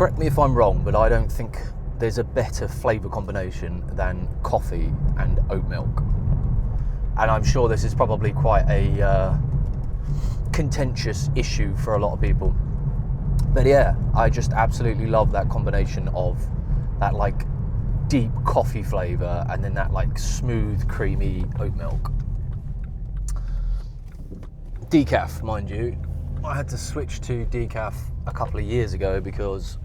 correct me if I'm wrong, but I don't think there's a better flavour combination than coffee and oat milk. And I'm sure this is probably quite a contentious issue for a lot of people. But yeah, I just absolutely love that combination of that like deep coffee flavour and then that like smooth, creamy oat milk. Decaf, mind you. I had to switch to decaf a couple of years ago because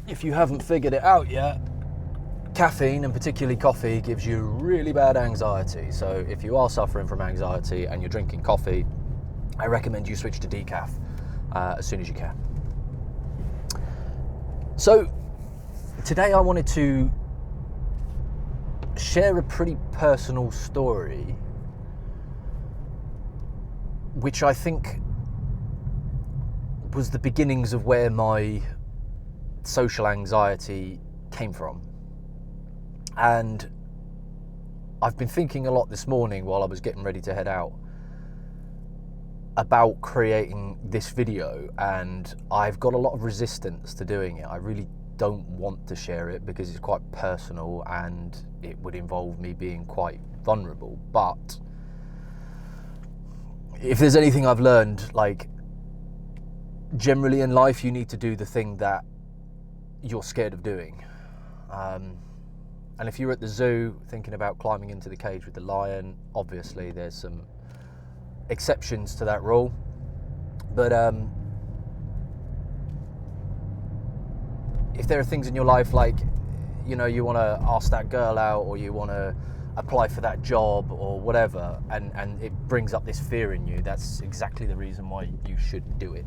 if you haven't figured it out yet, caffeine, and particularly coffee, gives you really bad anxiety. So if you are suffering from anxiety and you're drinking coffee, I recommend you switch to decaf as soon as you can. So today I wanted to share a pretty personal story, which I think was the beginnings of where my social anxiety came from. And I've been thinking a lot this morning while I was getting ready to head out about creating this video, and I've got a lot of resistance to doing it. I really don't want to share it because it's quite personal and it would involve me being quite vulnerable. But if there's anything I've learned, like, generally in life you need to do the thing that you're scared of doing. And if you're at the zoo thinking about climbing into the cage with the lion, obviously there's some exceptions to that rule. But if there are things in your life like, you know, you want to ask that girl out, or you want to apply for that job or whatever, and it brings up this fear in you, that's exactly the reason why you should do it.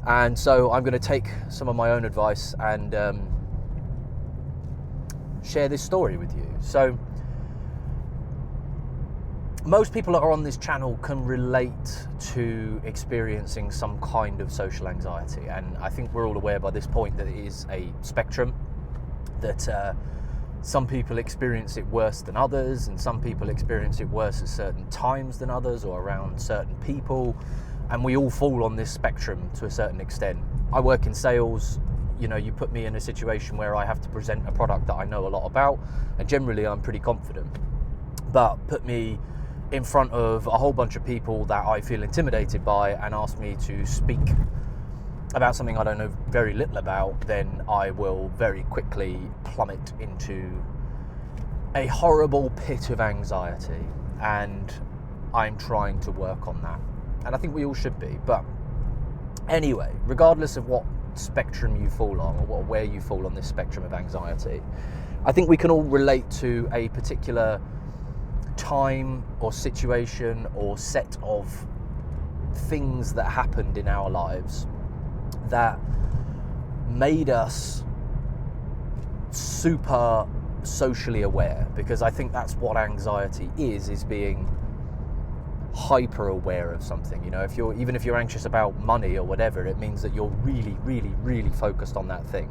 And so I'm going to take some of my own advice and share this story with you. So most people that are on this channel can relate to experiencing some kind of social anxiety, and I think we're all aware by this point that it is a spectrum, that some people experience it worse than others, and some people experience it worse at certain times than others or around certain people, and we all fall on this spectrum to a certain extent. I work in sales. You know, you put me in a situation where I have to present a product that I know a lot about, and generally I'm pretty confident. But put me in front of a whole bunch of people that I feel intimidated by and ask me to speak about something I don't know very little about, then I will very quickly plummet into a horrible pit of anxiety, and I'm trying to work on that. And I think we all should be. But anyway, regardless of what spectrum you fall on, or where you fall on this spectrum of anxiety, I think we can all relate to a particular time or situation or set of things that happened in our lives that made us super socially aware, because I think that's what anxiety is being hyper aware of something. You know, even if you're anxious about money or whatever, it means that you're really, really, really focused on that thing.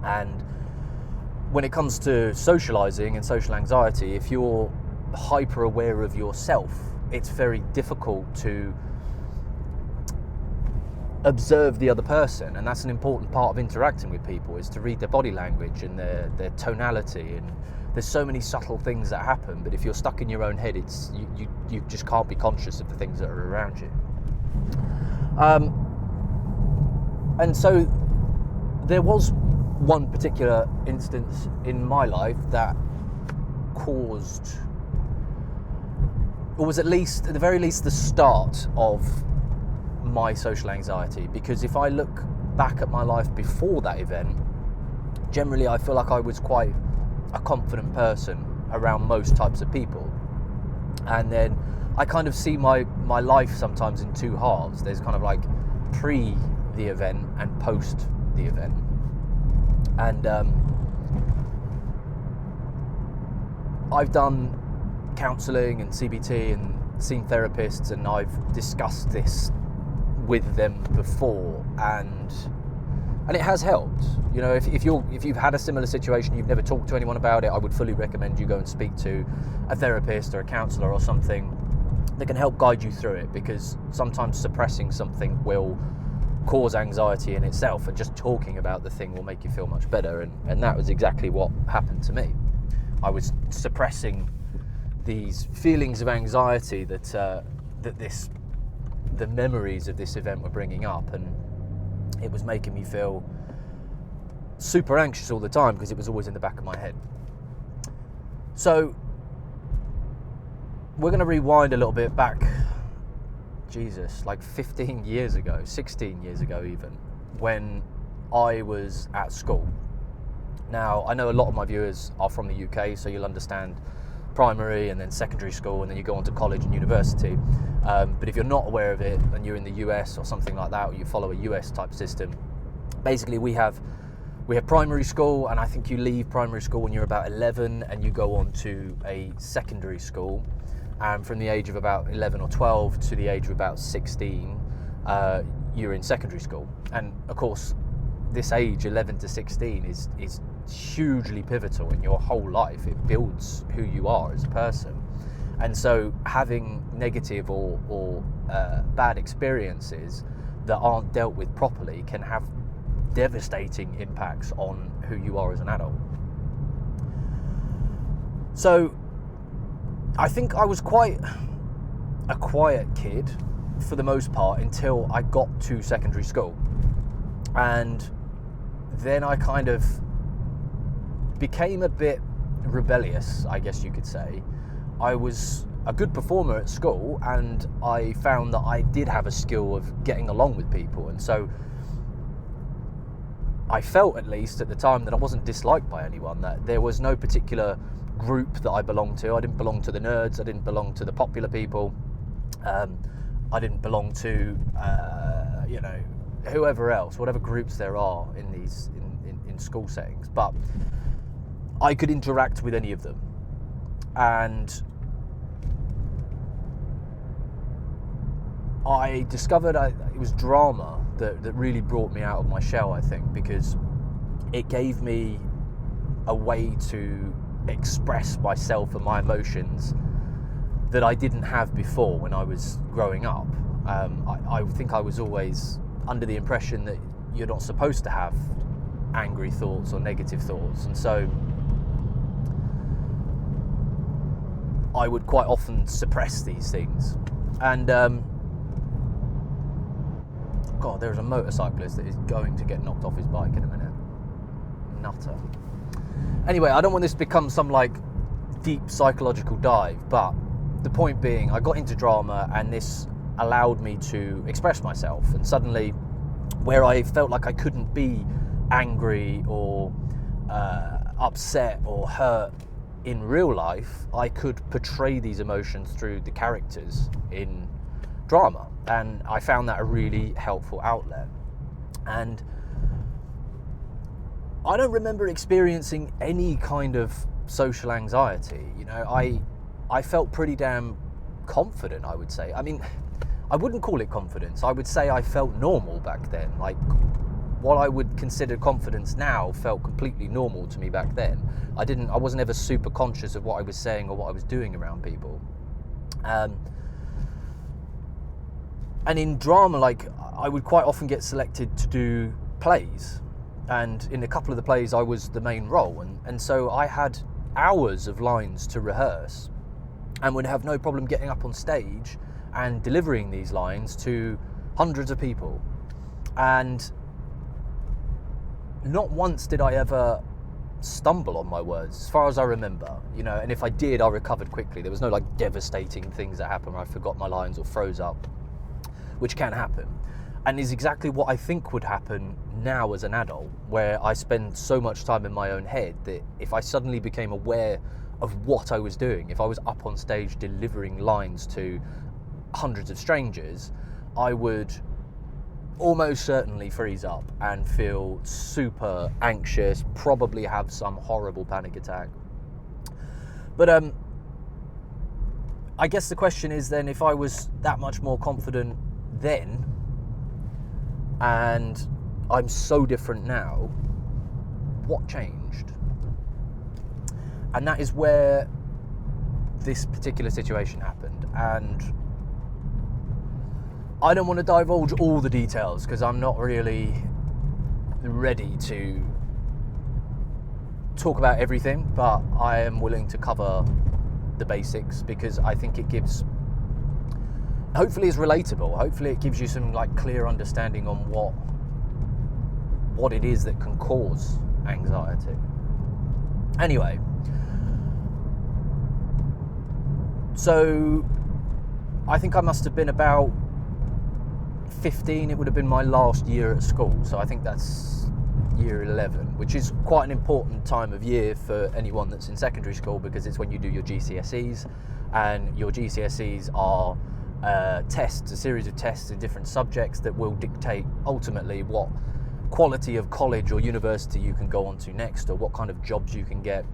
And when it comes to socializing and social anxiety, if you're hyper aware of yourself, it's very difficult to observe the other person, and that's an important part of interacting with people, is to read their body language and their tonality. And there's so many subtle things that happen, but if you're stuck in your own head, it's you just can't be conscious of the things that are around you. And so there was one particular instance in my life that caused, or was at the very least the start of my social anxiety. Because if I look back at my life before that event, generally I feel like I was quite a confident person around most types of people. And then I kind of see my life sometimes in two halves. There's kind of like pre the event and post the event. And I've done counselling and CBT and seen therapists, and I've discussed this with them before, and it has helped. You know, if you've had a similar situation, you've never talked to anyone about it, I would fully recommend you go and speak to a therapist or a counsellor or something that can help guide you through it, because sometimes suppressing something will cause anxiety in itself, and just talking about the thing will make you feel much better. And that was exactly what happened to me. I was suppressing these feelings of anxiety that the memories of this event were bringing up, and it was making me feel super anxious all the time because it was always in the back of my head. So we're going to rewind a little bit back, like 15 years ago, 16 years ago even, when I was at school. Now, I know a lot of my viewers are from the UK, so you'll understand primary and then secondary school, and then you go on to college and university. But if you're not aware of it and you're in the US or something like that, or you follow a US type system, basically we have primary school, and I think you leave primary school when you're about 11 and you go on to a secondary school. And from the age of about 11 or 12 to the age of about 16, you're in secondary school. And of course, this age, 11 to 16, is hugely pivotal in your whole life. It builds who you are as a person. And so having negative or bad experiences that aren't dealt with properly can have devastating impacts on who you are as an adult. So I think I was quite a quiet kid for the most part until I got to secondary school. And then I kind of became a bit rebellious, I guess you could say. I was a good performer at school, and I found that I did have a skill of getting along with people. And so I felt, at least at the time, that I wasn't disliked by anyone, that there was no particular group that I belonged to. I didn't belong to the nerds, I didn't belong to the popular people, I didn't belong to whoever else, whatever groups there are in these in school settings, but I could interact with any of them. And I discovered it was drama that really brought me out of my shell, I think, because it gave me a way to express myself and my emotions that I didn't have before when I was growing up. I think I was always under the impression that you're not supposed to have angry thoughts or negative thoughts, and so I would quite often suppress these things. And God, there's a motorcyclist that is going to get knocked off his bike in a minute. Nutter. Anyway, I don't want this to become some like deep psychological dive, but the point being, I got into drama, and this allowed me to express myself. And suddenly, where I felt like I couldn't be angry or upset or hurt in real life, I could portray these emotions through the characters in drama. And I found that a really helpful outlet. And I don't remember experiencing any kind of social anxiety. You know, I felt pretty damn confident, I would say. I mean, I wouldn't call it confidence. I would say I felt normal back then. Like, what I would consider confidence now felt completely normal to me back then. I wasn't ever super conscious of what I was saying or what I was doing around people. And in drama, like, I would quite often get selected to do plays. And in a couple of the plays, I was the main role. And so I had hours of lines to rehearse, and would have no problem getting up on stage and delivering these lines to hundreds of people. And not once did I ever stumble on my words, as far as I remember, you know, and if I did, I recovered quickly. There was no like devastating things that happened where I forgot my lines or froze up, which can happen, and is exactly what I think would happen now as an adult, where I spend so much time in my own head that if I suddenly became aware of what I was doing, if I was up on stage delivering lines to hundreds of strangers, I would almost certainly freeze up and feel super anxious, probably have some horrible panic attack. But I guess the question is then, if I was that much more confident then, and I'm so different now, what changed? And that is where this particular situation happened. And I don't want to divulge all the details because I'm not really ready to talk about everything, but I am willing to cover the basics because I think it gives, hopefully it's relatable, hopefully it gives you some like clear understanding on what it is that can cause anxiety. Anyway, so I think I must have been about 15, it would have been my last year at school, so I think that's year 11, which is quite an important time of year for anyone that's in secondary school because it's when you do your GCSEs, and your GCSEs are tests, a series of tests in different subjects that will dictate ultimately what quality of college or university you can go on to next, or what kind of jobs you can get.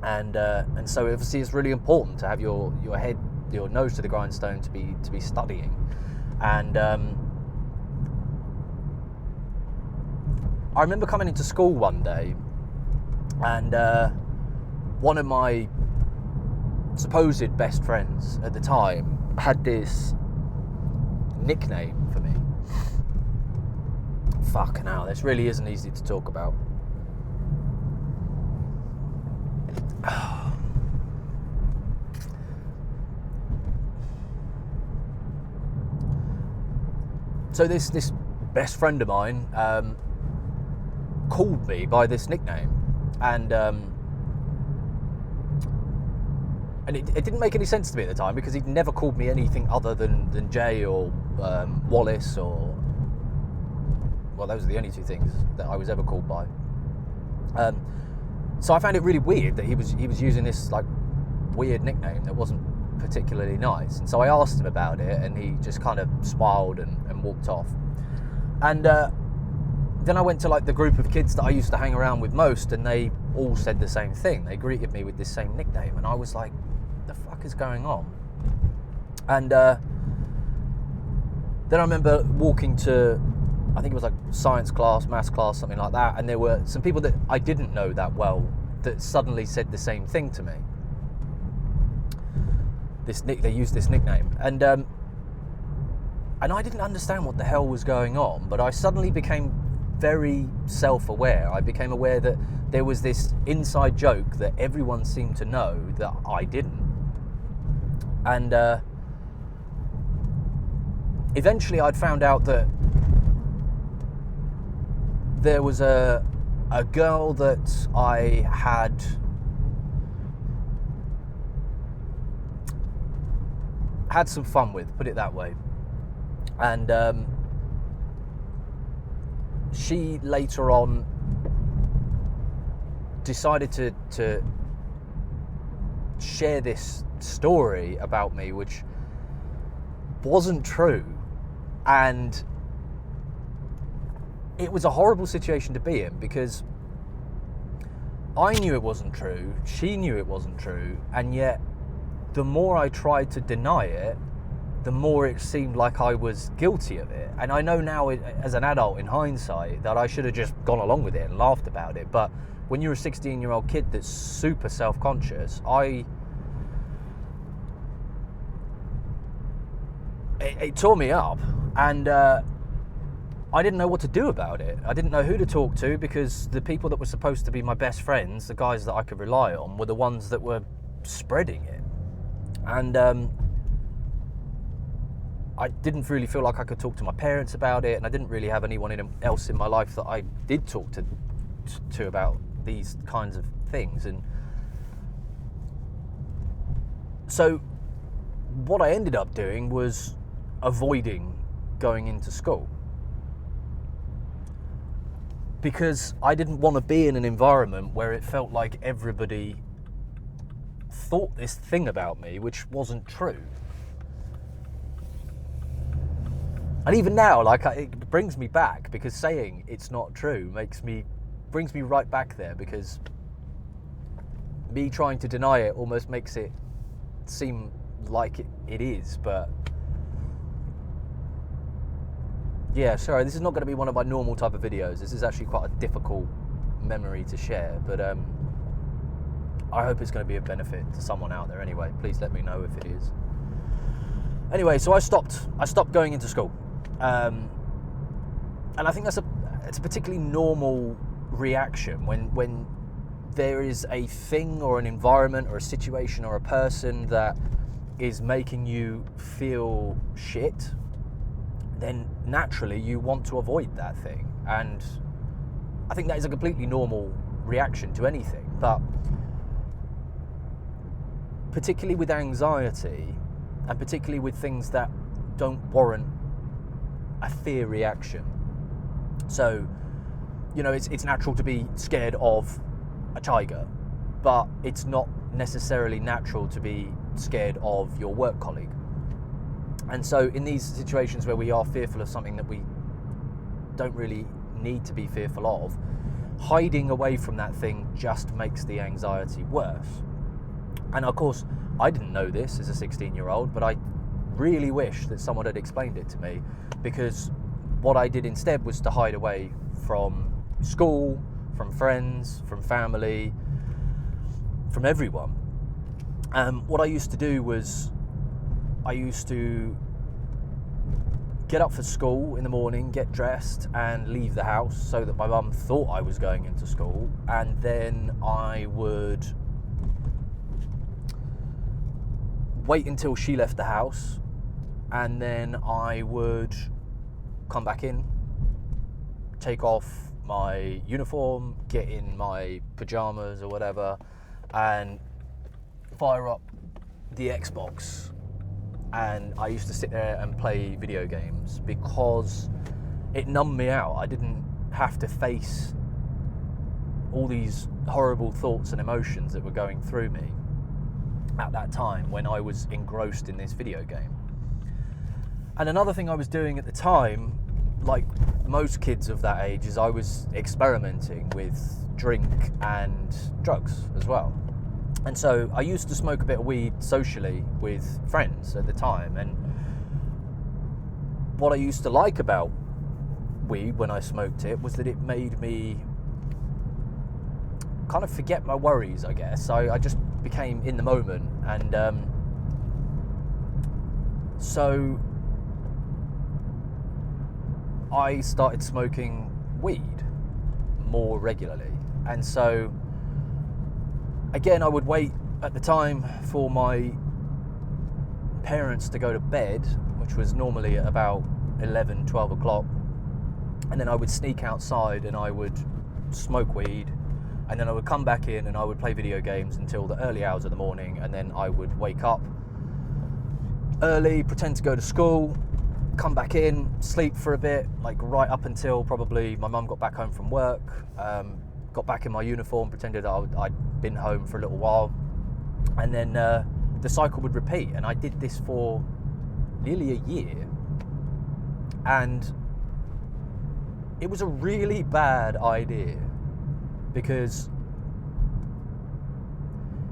And so obviously it's really important to have your nose to the grindstone to be studying. And I remember coming into school one day, and one of my supposed best friends at the time had this nickname for me. Fucking hell, this really isn't easy to talk about. So this best friend of mine called me by this nickname, and it didn't make any sense to me at the time because he'd never called me anything other than Jay or Wallace, or, well, those are the only two things that I was ever called by. So I found it really weird that he was using this like weird nickname that wasn't particularly nice, and so I asked him about it, and he just kind of smiled and walked off. And then I went to like the group of kids that I used to hang around with most, and they all said the same thing. They greeted me with this same nickname, and I was like, the fuck is going on? And then I remember walking to, I think it was like science class, maths class, something like that, and there were some people that I didn't know that well that suddenly said the same thing to me. They used this nickname, and I didn't understand what the hell was going on, but I suddenly became very self-aware. I became aware that there was this inside joke that everyone seemed to know that I didn't. And eventually I'd found out that there was a girl that I had some fun with, put it that way. And she later on decided to share this story about me, which wasn't true. And it was a horrible situation to be in because I knew it wasn't true, she knew it wasn't true, and yet the more I tried to deny it, the more it seemed like I was guilty of it. And I know now, as an adult, in hindsight, that I should have just gone along with it and laughed about it. But when you're a 16-year-old kid that's super self-conscious, it tore me up, and I didn't know what to do about it. I didn't know who to talk to, because the people that were supposed to be my best friends, the guys that I could rely on, were the ones that were spreading it. And I didn't really feel like I could talk to my parents about it, and I didn't really have anyone else in my life that I did talk to about these kinds of things. And so what I ended up doing was avoiding going into school, because I didn't want to be in an environment where it felt like everybody thought this thing about me which wasn't true. And even now, like, it brings me back, because saying it's not true brings me right back there, because me trying to deny it almost makes it seem like it is. But yeah, sorry, this is not going to be one of my normal type of videos. This is actually quite a difficult memory to share, but I hope it's going to be of benefit to someone out there anyway. Please let me know if it is. Anyway, so I stopped going into school, and I think it's a particularly normal reaction when there is a thing or an environment or a situation or a person that is making you feel shit. Then naturally you want to avoid that thing, and I think that is a completely normal reaction to anything. But particularly with anxiety, and particularly with things that don't warrant a fear reaction. So, you know, it's natural to be scared of a tiger, but it's not necessarily natural to be scared of your work colleague. And so in these situations where we are fearful of something that we don't really need to be fearful of, hiding away from that thing just makes the anxiety worse. And of course, I didn't know this as a 16-year-old, but I really wish that someone had explained it to me, because what I did instead was to hide away from school, from friends, from family, from everyone. What I used to do was I used to get up for school in the morning, get dressed and leave the house so that my mum thought I was going into school, and then I would wait until she left the house, and then I would come back in, take off my uniform, get in my pajamas or whatever, and fire up the Xbox. And I used to sit there and play video games because it numbed me out. I didn't have to face all these horrible thoughts and emotions that were going through me at that time when I was engrossed in this video game. And another thing I was doing at the time, like most kids of that age, is I was experimenting with drink and drugs as well. And so I used to smoke a bit of weed socially with friends at the time. And what I used to like about weed when I smoked it was that it made me kind of forget my worries, I guess. I just became in the moment. And so I started smoking weed more regularly. And so again, I would wait at the time for my parents to go to bed, which was normally at about 11, 12 o'clock. And then I would sneak outside and I would smoke weed. And then I would come back in and I would play video games until the early hours of the morning. And then I would wake up early, pretend to go to school, come back in, sleep for a bit, like right up until probably my mum got back home from work, got back in my uniform, pretended I'd been home for a little while, and then the cycle would repeat. And I did this for nearly a year, and it was a really bad idea, because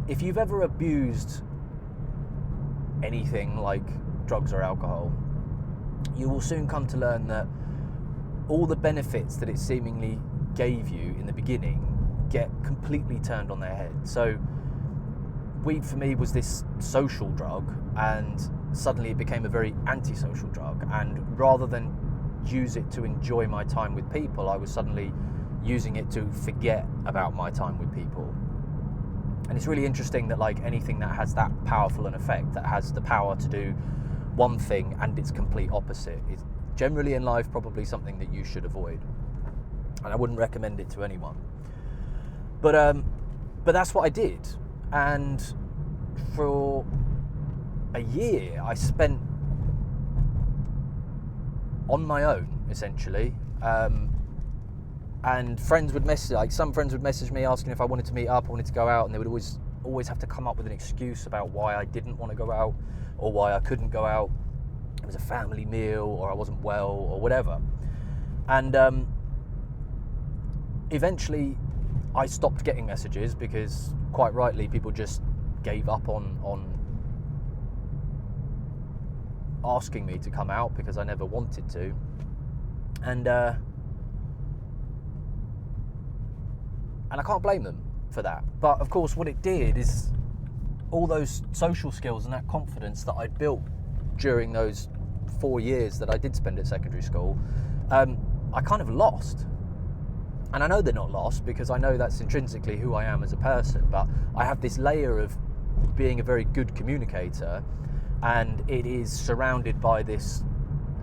if you've ever abused anything like drugs or alcohol, you will soon come to learn that all the benefits that it seemingly gave you in the beginning get completely turned on their head. So weed for me was this social drug, and suddenly it became a very antisocial drug. And rather than use it to enjoy my time with people, I was suddenly using it to forget about my time with people. And it's really interesting that like anything that has that powerful an effect, that has the power to do one thing and its complete opposite, is generally in life probably something that you should avoid. And I wouldn't recommend it to anyone. But that's what I did. And for a year I spent on my own, essentially. And friends would message, like some friends would message me asking if I wanted to meet up, I wanted to go out, and they would always have to come up with an excuse about why I didn't want to go out or why I couldn't go out. It was a family meal, or I wasn't well, or whatever. And eventually I stopped getting messages because, quite rightly, people just gave up on asking me to come out because I never wanted to. And I can't blame them for that. But of course what it did is all those social skills and that confidence that I'd built during those 4 years that I did spend at secondary school, I kind of lost. And I know they're not lost because I know that's intrinsically who I am as a person, but I have this layer of being a very good communicator, and it is surrounded by this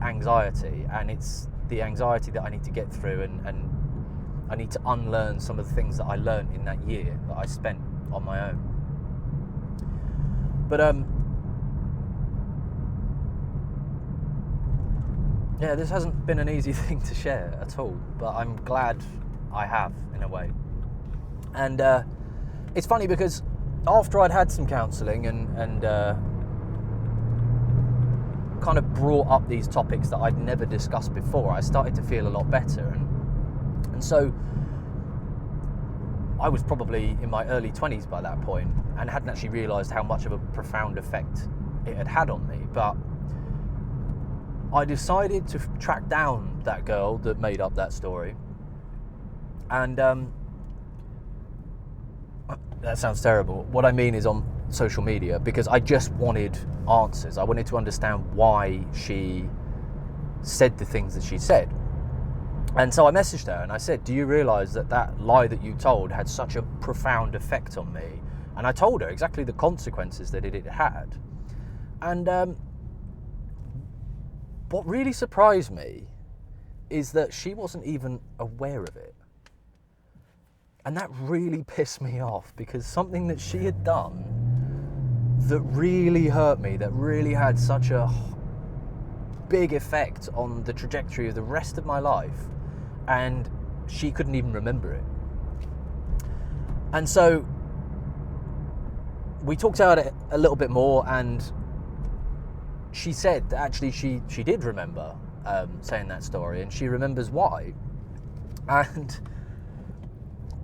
anxiety, and it's the anxiety that I need to get through, and I need to unlearn some of the things that I learned in that year that I spent on my own. But yeah, this hasn't been an easy thing to share at all, but I'm glad I have, in a way. And it's funny because after I'd had some counselling and kind of brought up these topics that I'd never discussed before, I started to feel a lot better. And so I was probably in my early 20s by that point and hadn't actually realised how much of a profound effect it had had on me. But I decided to track down that girl that made up that story. And that sounds terrible. What I mean is on social media, because I just wanted answers. I wanted to understand why she said the things that she said. And so I messaged her and I said, do you realise that that lie that you told had such a profound effect on me? And I told her exactly the consequences that it had. And what really surprised me is that she wasn't even aware of it. And that really pissed me off, because something that she had done that really hurt me, that really had such a big effect on the trajectory of the rest of my life, and she couldn't even remember it. And so we talked about it a little bit more, and she said that actually she did remember saying that story, and she remembers why. And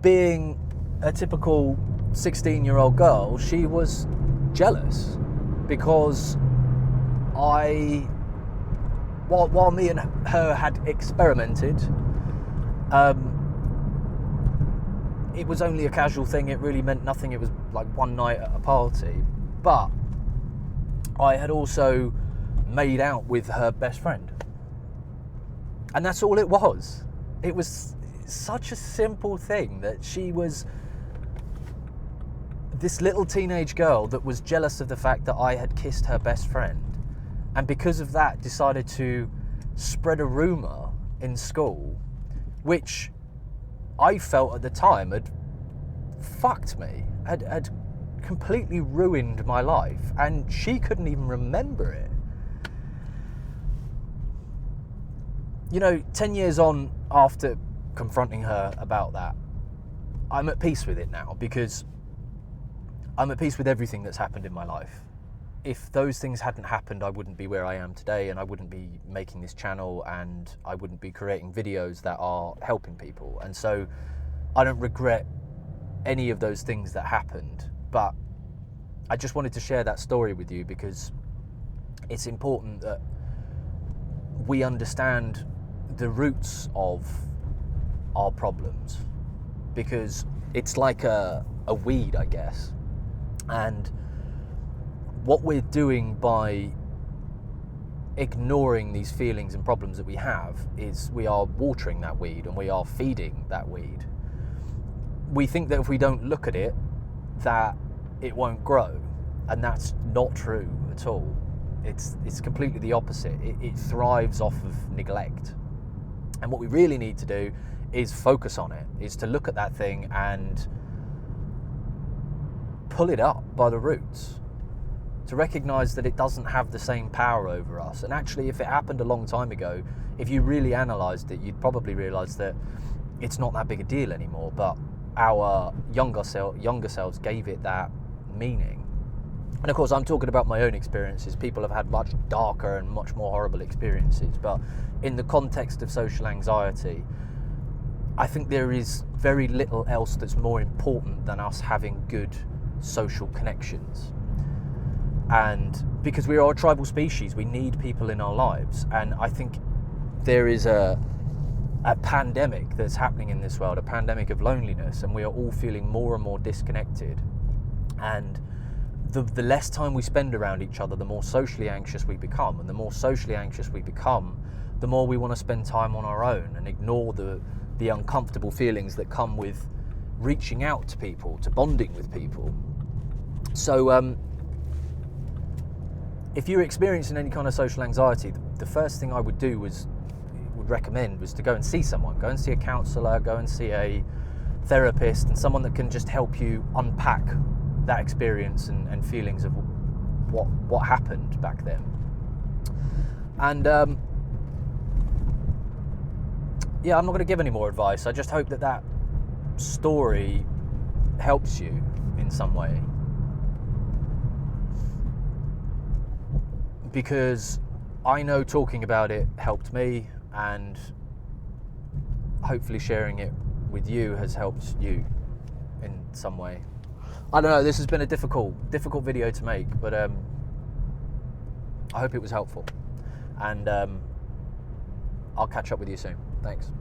being a typical 16-year-old girl, she was jealous because while me and her had experimented, it was only a casual thing. It really meant nothing. It was like one night at a party. But I had also made out with her best friend. And that's all it was. It was such a simple thing that she was this little teenage girl that was jealous of the fact that I had kissed her best friend. And because of that, decided to spread a rumour in school, which I felt at the time had fucked me, had completely ruined my life, and she couldn't even remember it. You know, 10 years on after confronting her about that, I'm at peace with it now, because I'm at peace with everything that's happened in my life. If those things hadn't happened, I wouldn't be where I am today, and I wouldn't be making this channel, and I wouldn't be creating videos that are helping people. And so I don't regret any of those things that happened, but I just wanted to share that story with you because it's important that we understand the roots of our problems, because it's like a weed, I guess. And what we're doing by ignoring these feelings and problems that we have is we are watering that weed, and we are feeding that weed. We think that if we don't look at it, that it won't grow, and that's not true at all. It's completely the opposite. It thrives off of neglect. And what we really need to do is focus on it, is to look at that thing and pull it up by the roots, to recognise that it doesn't have the same power over us. And actually, if it happened a long time ago, if you really analysed it, you'd probably realise that it's not that big a deal anymore, but our younger selves gave it that meaning. And of course, I'm talking about my own experiences. People have had much darker and much more horrible experiences, but in the context of social anxiety, I think there is very little else that's more important than us having good social connections. And because we are a tribal species, we need people in our lives. And I think there is a pandemic that's happening in this world, a pandemic of loneliness, and we are all feeling more and more disconnected. And the less time we spend around each other, the more socially anxious we become. And the more socially anxious we become, the more we want to spend time on our own and ignore the uncomfortable feelings that come with reaching out to people, to bonding with people. So if you're experiencing any kind of social anxiety, the first thing I would recommend was to go and see someone. Go and see a counsellor, go and see a therapist, and someone that can just help you unpack that experience and feelings of what happened back then. And yeah, I'm not going to give any more advice. I just hope that story helps you in some way, because I know talking about it helped me, and hopefully sharing it with you has helped you in some way. I don't know, this has been a difficult video to make, but I hope it was helpful, and I'll catch up with you soon. Thanks.